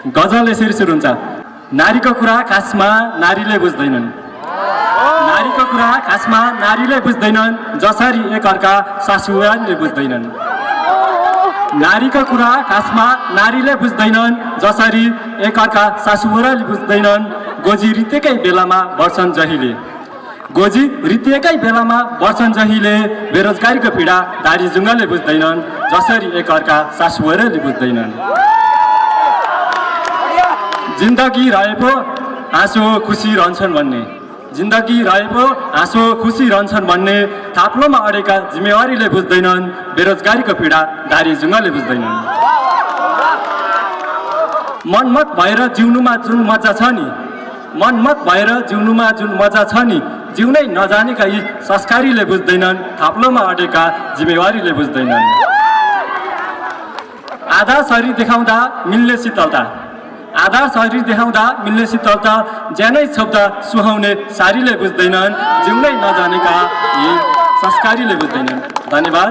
गजल यसरी सुरु हुन्छ। नारीको कुरा खासमा नारीले बुझ्दैनन्, नारीको कुरा खासमा नारीले बुझ्दैनन्, जसरी एकअर्का सासुवाले बुझ्दैनन्। नारीको कुरा खासमा नारीले बुझ्दैनन्, जसरी एकअर्का सासुवाले बुझ्दैनन्। गोजी रितेकै बेलामा बढ्छन् जहिले, गोजी रितेकै बेलामा बढ्छन् जहिले। बेरोजगारीको पीडा दारी जुङ्गाले बुझ्दैनन्, जसरी एकअर्का सासुवाले बुझ्दैनन्। जिन्दगी रहेको हाँसो खुसी रहन्छन् भन्ने, जिन्दगी रहेको हाँसो खुसी रहन्छन् भन्ने। थाप्लोमा अडेका जिम्मेवारीले बुझ्दैनन्, बेरोजगारीको पीडा दारी जुङ्गाले बुझ्दैनन्। मनमत भएर जिउनुमा जुन मजा छ नि, मनमत भएर जिउनुमा जुन मजा छ नि, जिउनै नजानेका यी संस्कारीले बुझ्दैनन्, थाप्लोमा अडेका जिम्मेवारीले बुझ्दैनन्। आधा शरीर देखाउँदा मिल्ने शीतलता, आधा शरीर देखाउँदा मिल्ने शीतलता। ज्यानै छोप्दा सुहाउने सारीले बुझ्दैनन्, जिउनै नजानेका यी संस्कारीले बुझ्दैनन्। धन्यवाद।